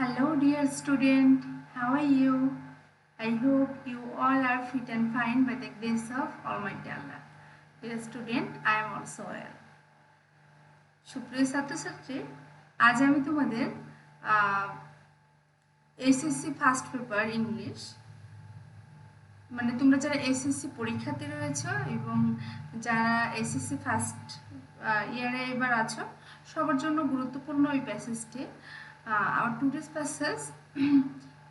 Hello, dear student. How are you? I hope you all are fit and fine by the grace of Almighty Allah. Dear student, I am also well. সুপ্রিয় ছাত্রছাত্রী, আজ আমি তোমাদের SSC first paper English মানে তোমরা যারা SSC পরীক্ষাতে রয়েছে এবং যারা এসএসসি ফার্স্ট ইয়ারে এবার আছো সবার জন্য গুরুত্বপূর্ণ এই প্যাসেজটি our today's passage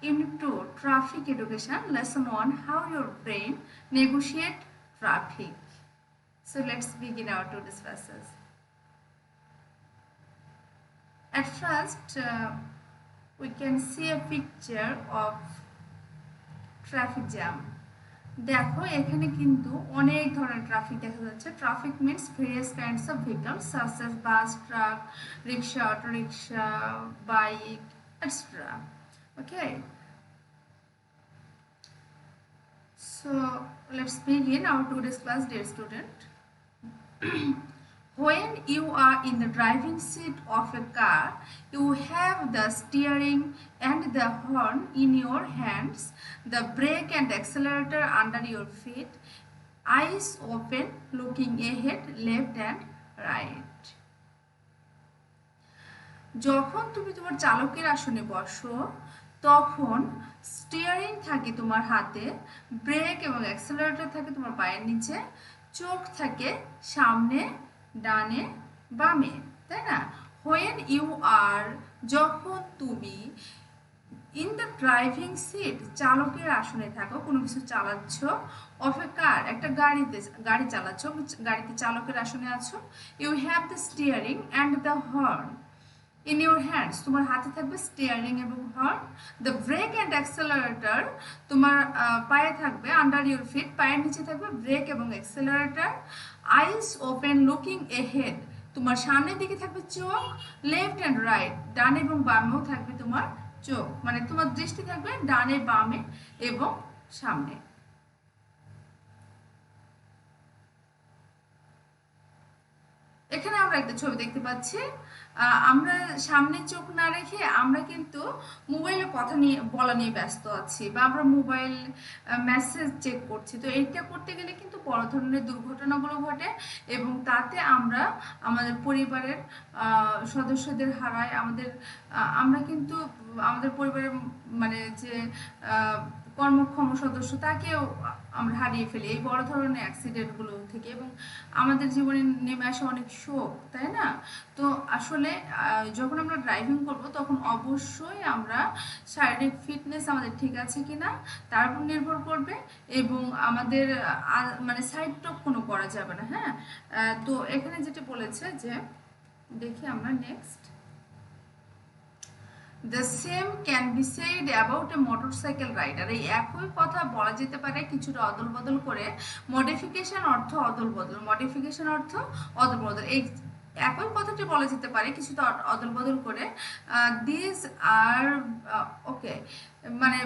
Unit 2 Traffic Education Lesson 1 How Your Brain Negotiate Traffic. So let's begin our today's passage. At first we can see a picture of traffic jam. দেখো এখানে কিন্তু অনেক ধরনের ট্রাফিক দেখা যাচ্ছে। Traffic means various kinds of vehicles such as bus, truck, rickshaw, auto rickshaw, bike etcetera. Okay, so let's begin our today's class, dear student. When you are in the driving seat of a car, you have the steering and the horn in your hands, the brake and accelerator under your feet, eyes open, looking ahead, left and right. যখন তুমি তোমার চালকের আসনে বসো তখন steering থাকে তোমার হাতে, ব্রেক এবং অ্যাক্সেলারেটর থাকে তোমার পায়ের নিচে, চোখ থাকে সামনে, ডানে, বামে, তাই না? হোয়েন ইউ আর, যখন তুমি, ইন দ্য ড্রাইভিং সিট, চালকের আসনে থাকো, কোনো কিছু চালাচ্ছ, অফ এ কার, একটা গাড়ি চালাচ্ছ, গাড়িতে চালকের আসনে আছো, you have the steering and the horn in your hands, তোমার হাতে থাকবে স্টিয়ারিং এবং horn, the brake and accelerator তোমার পায়ে থাকবে, আন্ডার ইউর ফিট, পায়ের নিচে থাকবে ব্রেক এবং অ্যাক্সেলারেটর, আইস ওপেন লুকিং এহেড, তোমার সামনের দিকে থাকবে চোখ, লেফট অ্যান্ড রাইট, ডানে এবং বামেও থাকবে তোমার চোখ, মানে তোমার দৃষ্টি থাকবে ডানে, বামে এবং সামনে। এখানে আমরা একটা ছবি দেখতে পাচ্ছি। আমরা সামনে চোখ না রেখে আমরা কিন্তু মোবাইলে কথা নিয়ে বলা নিয়ে ব্যস্ত আছি, বা আমরা মোবাইল মেসেজ চেক করছি। তো এইটা করতে গেলে কিন্তু বড় ধরনের দুর্ঘটনাগুলো ঘটে এবং তাতে আমরা আমাদের পরিবারের সদস্যদের হারাই। আমরা কিন্তু আমাদের পরিবারের মানে যে কর্মক্ষম সদস্য তাকেও আমরা হারিয়ে ফেলি এই বড় ধরনের অ্যাক্সিডেন্টগুলো থেকে, এবং আমাদের জীবনে নেমে আসে অনেক শোক, তাই না? তো আসলে যখন আমরা ড্রাইভিং করব তখন অবশ্যই আমরা শারীরিক ফিটনেস আমাদের ঠিক আছে কিনা তার উপর নির্ভর করবে, এবং আমাদের মানে সাইড টক কোনো করা যাবে না। হ্যাঁ, তো এখানে যেটা বলেছে যে দেখি আমরা next, The same can be said about a motorcycle rider. এই একই কথা বলা যেতে পারে কিছুটা অদল বদল করে। মডিফিকেশন অর্থ অদল বদল, মডিফিকেশন অর্থ অদল বদল, এই একই কথাটি বলা যেতে পারে কিছুটা অদল বদল করে। দিস আর ওকে, মানে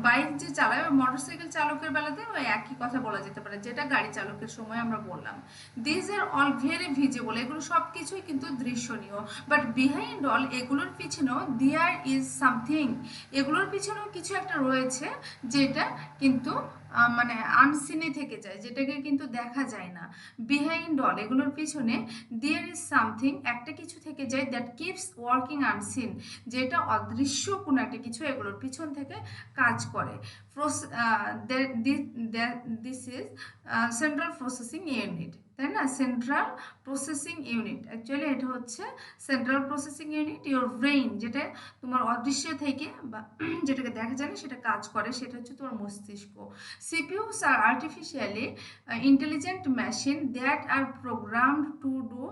বাইক যে চালায় মোটরসাইকেল চালকের বেলাতে ওই একই কথা বলা যেতে পারে যেটা গাড়ি চালকের সময় আমরা বললাম। This are all very visible, এগুলো সব কিছুই কিন্তু দৃশ্যনীয়, বাট বিহাইন্ড অল, এগুলোর পিছনেও দেয়ার ইজ সামথিং, এগুলোর পিছনেও কিছু একটা রয়েছে যেটা কিন্তু মানে আনসিনে থেকে যায়, যেটাকে কিন্তু দেখা যায় না। বিহাইন্ড অল, এগুলোর পিছনে দেয়ার ইজ সামথিং, একটা কিছু থেকে যায়, দ্যাট কিপস ওয়ার্কিং আনসিন, যেটা অদৃশ্য কোনো একটা কিছু এগুলোর পিছন থেকে কাজ করে। This is central processing unit, তাই না? সেন্ট্রাল প্রসেসিং ইউনিট, অ্যাকচুয়ালি এটা হচ্ছে central processing unit, your brain, যেটা তোমার অদৃশ্য থেকে বা যেটাকে দেখা যায় না সেটা কাজ করে, সেটা হচ্ছে তোমার মস্তিষ্ক। CPUs are artificially intelligent machine that are programmed to do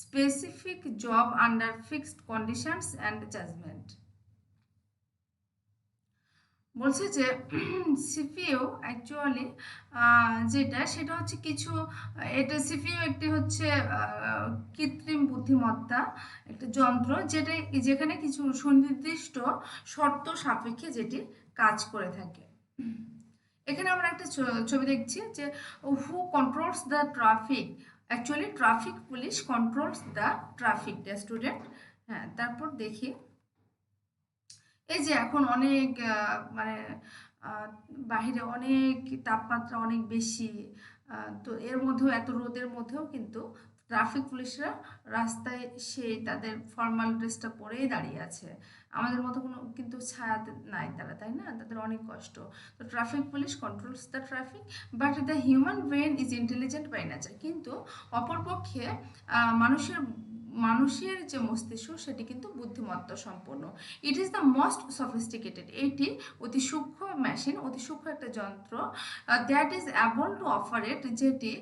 specific job under fixed conditions and judgment. বলছে যে সিপিইউ অ্যাকচুয়ালি যেটা সেটা হচ্ছে কিছু, এটা সিপিইউ একটি হচ্ছে কৃত্রিম বুদ্ধিমত্তা, একটা যন্ত্র যেখানে কিছু সুনির্দিষ্ট শর্ত সাপেক্ষে যেটি কাজ করে থাকে। এখানে আমরা একটা ছবি দেখছি যে who controls the traffic, actually traffic police controls the traffic, student. হ্যাঁ, তারপর দেখি এই যে এখন অনেক মানে আহ, বাহিরে অনেক তাপমাত্রা অনেক বেশি, তো এর মধ্যেও এত রোদের মধ্যেও কিন্তু ট্রাফিক পুলিশরা রাস্তায় সেই তাদের ফর্মাল ড্রেসটা পরেই দাঁড়িয়ে আছে। আমাদের মতো কোনো কিন্তু ছায়া নাই তারা, তাই না? তাদের অনেক কষ্ট। তো traffic police controls the traffic, but the human brain is intelligent by nature. কিন্তু অপরপক্ষে মানুষের মানুষের যে মস্তিষ্ক সেটি কিন্তু বুদ্ধিমত্তা সম্পন্ন। It is the most sophisticated, এটি অতি সূক্ষ্ম মেশিন, অতি সূক্ষ্ম একটা যন্ত্র, that is able to operate, যেটি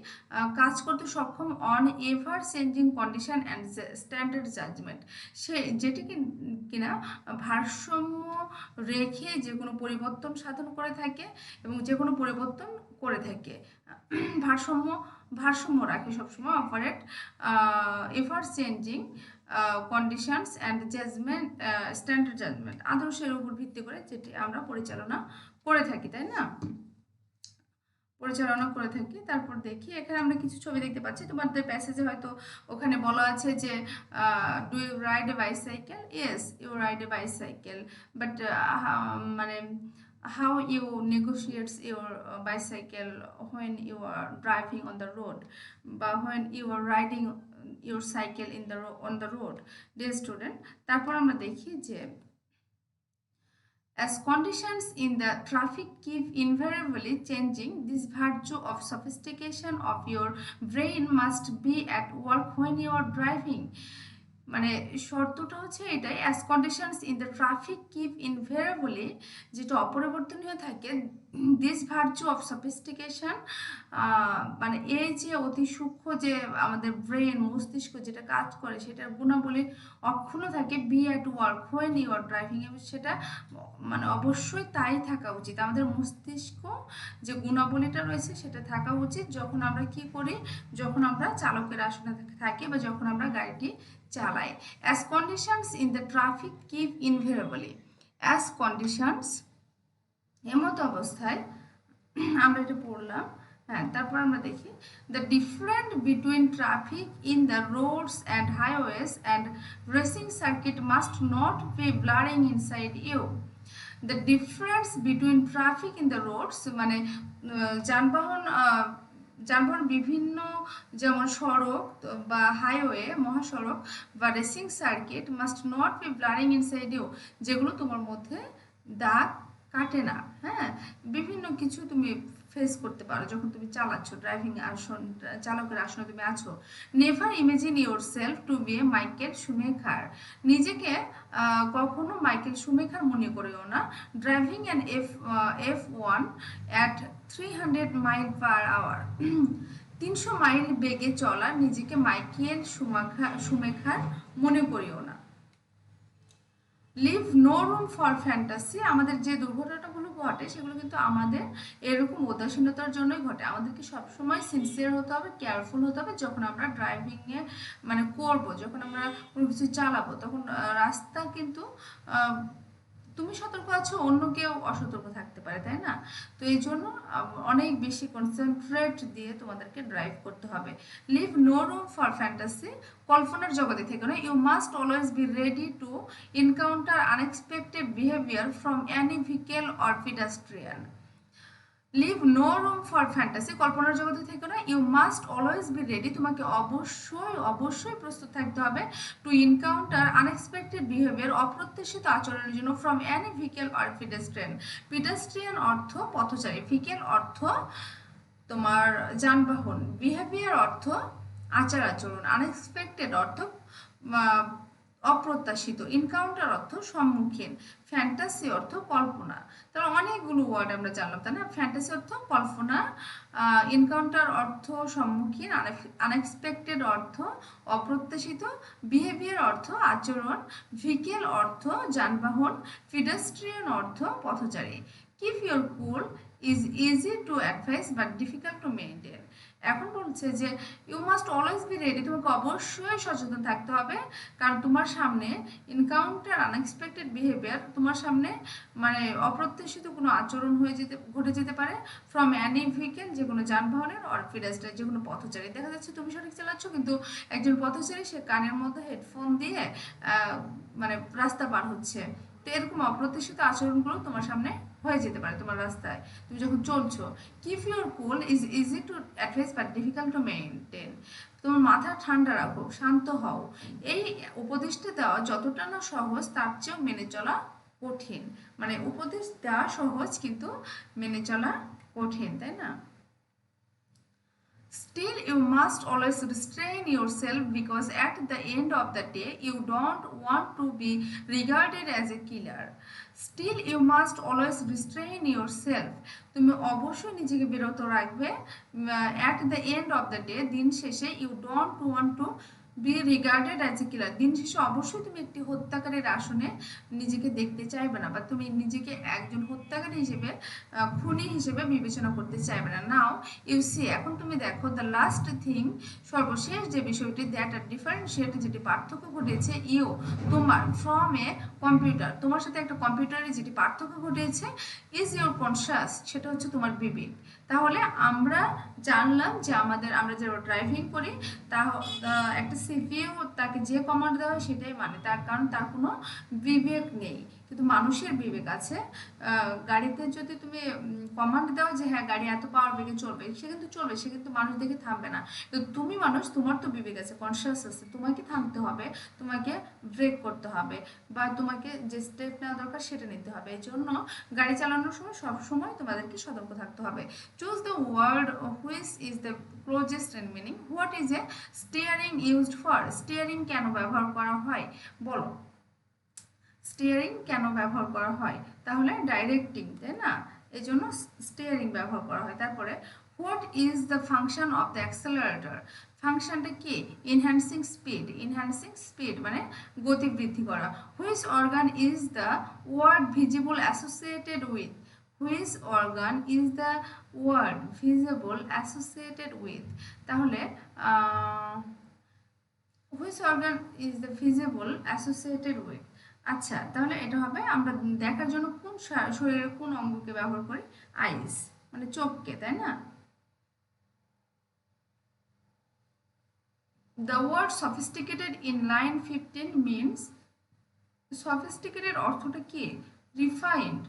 কাজ করতে সক্ষম on ever changing condition and standard judgement. সে যেটি কিনা ভারসাম্য রেখে যে কোনো পরিবর্তন সাধন করে থাকে এবং যে কোনো পরিবর্তন করে থাকে। ভারসাম্য ভারসাম্য রাখে সবসময়, operate ever changing conditions and judgement, standard judgement, আদর্শের উপর ভিত্তি করে যেটি আমরা পরিচালনা করে থাকি, তাই না? পরিচালনা করে থাকি। তারপর দেখি এখানে আমরা কিছু ছবি দেখতে পাচ্ছি, তোমাদের প্যাসেজে হয়তো ওখানে বলা আছে যে do you ride a bicycle? Yes, you ride a bicycle, but মানে how you negotiate your bicycle when you are driving on the road, বা when you are riding your cycle in the on the road, dear student। তারপর আমরা দেখি যে as conditions in the traffic keep invariably changing, this virtue of sophistication of your brain must be at work when you are driving। মানে শর্তটা হচ্ছে এটাই, as conditions in the traffic keep invariably, যেটা অপরিবর্তনীয় থাকে, দিস ভার্চু অফ সফিস্টিকেশন, মানে এই যে অতি সূক্ষ্ম যে আমাদের ব্রেন মস্তিষ্ক যেটা কাজ করে সেটার গুণাবলী অক্ষুণ্ণ থাকে, be at work when you are driving, এবং সেটা মানে অবশ্যই তাই থাকা উচিত। আমাদের মস্তিষ্ক যে গুণাবলীটা রয়েছে সেটা থাকা উচিত যখন আমরা কি করি, যখন আমরা চালকের আসনে থাকি বা যখন আমরা গাড়িটি চালাই। As conditions in the traffic keep invariably, as conditions এমতো অবস্থায়, আমরা এটা পড়লাম। হ্যাঁ, তারপর আমরা দেখি the different between traffic in the roads and highways and racing circuit must not be blaring inside you. The difference between traffic in the roads, মানে যানবাহন যানবাহন বিভিন্ন, যেমন সড়ক বা হাইওয়ে মহাসড়ক বা racing circuit, must not be blaring inside you, যেগুলো তোমার মধ্যে দাগ কাটে না। হ্যাঁ, বিভিন্ন কিছু তুমি ফেস করতে পারো যখন তুমি চালাচ্ছ, ড্রাইভিং আসন চালকের আসনে তুমি আছো। Never imagine yourself to be a Michael Schumacher, নিজেকে কখনো মাইকেল শুমেখার মনে করেও না। Driving an F1 at 300 mile per hour, 300 mile বেগে চলা নিজেকে মাইকেল শুমেখার মনে করিও না। Leave no room for fantasy, আমাদের যে দুর্ঘটনাগুলো ঘটে সেগুলো কিন্তু আমাদের এরকম উদাসীনতার জন্যই ঘটে। আমাদেরকে সবসময় সিনসিয়ার হতে হবে, কেয়ারফুল হতে হবে যখন আমরা ড্রাইভিংয়ে মানে করব, যখন আমরা কোনো কিছু চালাবো, তখন রাস্তা কিন্তু তুমি সতর্ক আছো, অন্য কেউ অসতর্ক থাকতে পারে, তাই না? তো এই জন্য অনেক বেশি কনসেন্ট্রেট দিয়ে তোমাদেরকে ড্রাইভ করতে হবে। Leave no room for fantasy, কল্পনার জগতে থেকে না। You must always be ready to encounter unexpected behaviour from any vehicle or pedestrian. Leave no room for fantasy, কল্পনার জগতে থেকে না। You must always be ready, তোমাকে অবশ্যই অবশ্যই প্রস্তুত থাকতে হবে, টু এনকাউন্টার আনএক্সপেক্টেড বিহেভিয়ার, অপ্রত্যাশিত আচরণের জন্য, from any vehicle or pedestrian. Pedestrian অর্থ পথচারী, ভেহিকেল অর্থ তোমার যানবাহন, বিহেভিয়ার অর্থ আচার আচরণ, আনএক্সপেক্টেড অর্থ অপ্রত্যাশিত, এনকাউন্টার অর্থ সম্মুখীন, ফ্যান্টাসি অর্থ কল্পনা। তাহলে অনেকগুলো ওয়ার্ড আমরা জানলাম, তাই না? ফ্যান্টাসি অর্থ কল্পনা, এনকাউন্টার অর্থ সম্মুখীন, আনএক্সপেক্টেড অর্থ অপ্রত্যাশিত, বিহেভিয়ার অর্থ আচরণ, ভেহিকেল অর্থ যানবাহন, পেডেস্ট্রিয়ান অর্থ পথচারী। Keep your cool is easy to advice but difficult to maintain. এখন বলছে যে you must always be ready, তোমাকে অবশ্যই সচেতন থাকতে হবে, কারণ তোমার সামনে এনকাউন্টার আনএক্সপেক্টেড বিহেভিয়ার, তোমার সামনে মানে অপ্রত্যাশিত কোনো আচরণ ঘটে যেতে পারে, ফ্রম অ্যানি ভেহিকেল, যে কোনো যানবাহনের, অর পেডেস্ট্রিয়ান, যে কোনো পথচারী। দেখা যাচ্ছে তুমি সঠিক চালাচ্ছ কিন্তু একজন পথচারী সে কানের মধ্যে হেডফোন দিয়ে মানে রাস্তা পার হচ্ছে, তো এরকম অপ্রত্যাশিত আচরণগুলো তোমার সামনে হয়ে যেতে পারে তোমার রাস্তায় তুমি যখন চলছো। Keep your cool is easy to advice but difficult to maintain. তোমার মাথা ঠান্ডা রাখো, শান্ত হও। এই উপদেশটা দেওয়া যতটা না সহজ তার চেয়েও মেনে চলা কঠিন। মানে উপদেশ দেওয়া সহজ কিন্তু মেনে চলা কঠিন, তাই না? Still, you must always restrain yourself because at the end of the day, you don't want to be regarded as a killer. Still, you must always restrain yourself. তুমি অবশ্যই নিজেকে বিরত রাখবে। At the end of the day, দিন শেষে you don't want to be regarded as a killer. দিন শেষে অবশ্যই তুমি একটি হত্যাকারীর আসনে নিজেকে দেখতে চাইবে না, বা তুমি নিজেকে একজন হত্যাকারী হিসেবে, খুনি হিসেবে বিবেচনা করতে চাইবে না। নাও ইউ সি, এখন তুমি দেখো, দ্য লাস্ট থিং, সর্বশেষ যে বিষয়টি, দ্যাট আর ডিফারেন্সিয়েট, যেটি পার্থক্য ঘটেছে, ইউ, তোমার, ফ্রম এ কম্পিউটার, তোমার সাথে একটা কম্পিউটারের যেটি পার্থক্য ঘটেছে, ইজ ইউর কনসাস, সেটা হচ্ছে তোমার বিবেক। তাহলে আমরা জানলাম যে আমরা যারা ড্রাইভিং করি তা একটা সিপিইউ, তাকে যে কমান্ড দেওয়া হয় সেটাই মানে, তার কারণ তার কোনো বিবেক নেই। কিন্তু মানুষের বিবেক আছে। গাড়িতে যদি তুমি কমান্ড দাও যে হ্যাঁ গাড়ি এত পাওয়ার বেগে চলবে, সে কিন্তু চলবে, সে কিন্তু মানুষ দেখে থামবে না। কিন্তু তুমি মানুষ, তোমার তো বিবেক আছে, কনসিয়াস আছে, তোমাকে থামতে হবে, তোমাকে ব্রেক করতে হবে, বা তোমাকে যে স্টেপ নেওয়া দরকার সেটা নিতে হবে। এই জন্য গাড়ি চালানোর সময় সবসময় তোমাদেরকে সতর্ক থাকতে হবে। Choose the word which is the closest in meaning. What is a steering used for? Steering কেন ব্যবহার করা হয় বলো। স্টিয়ারিং কেন ব্যবহার করা হয়? তাহলে ডাইরেক্টিং, তাই না? এই জন্য স্টিয়ারিং ব্যবহার করা হয়। তারপরে what is the function of the accelerator? ফাংশনটা কি? Enhancing speed. ইনহ্যান্সিং স্পিড মানে গতি বৃদ্ধি করা। Which organ is the word visible associated with? Which organ is the word visible associated with? তাহলে which organ is the visible associated with. আচ্ছা, তাহলে এটা হবে আমরা দেখার জন্য কোন শরীরের কোন অঙ্গকে ব্যবহার করি? আইস, মানে চোখকে, তাই না? The word sophisticated in line 15 means, sophisticated অর্থটা কি? রিফাইন্ড।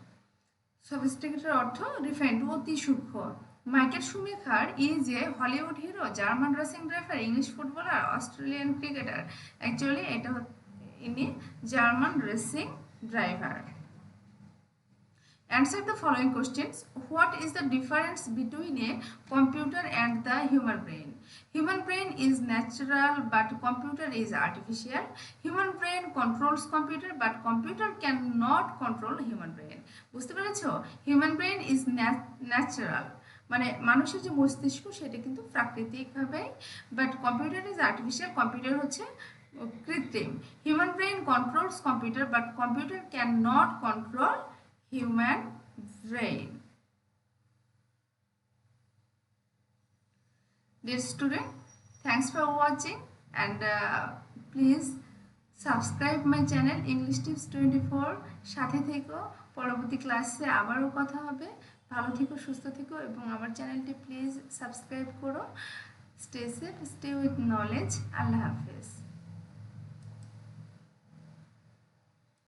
sophisticated অর্থ রিফাইন্ড, অতি সূক্ষ্ম। Michael Schumacher is a Hollywood hero, German racing driver, English footballer, Australian cricketer. Actually এটা ইনি German racing driver. Answer the following questions. What is the difference between a computer and the human brain? Human brain is natural but computer is artificial. Human brain controls computer but computer cannot control human brain. বুঝতে পেরেছো? Human brain is natural, মানে মানুষের যে মস্তিষ্ক সেটা কিন্তু প্রাকৃতিকভাবে, but computer is artificial, computer হচ্ছে কৃত্রিম। Human brain controls computer but computer can not control human brain. Dear student, thanks for watching and please subscribe my channel English Tips 24. সাথে থেকো, পরবর্তী ক্লাসে আবারও কথা হবে। ভালো থেকো, সুস্থ থেকো এবং আমার চ্যানেলটি প্লিজ সাবস্ক্রাইব করো। Stay safe, stay with knowledge. আল্লাহ হাফেজ।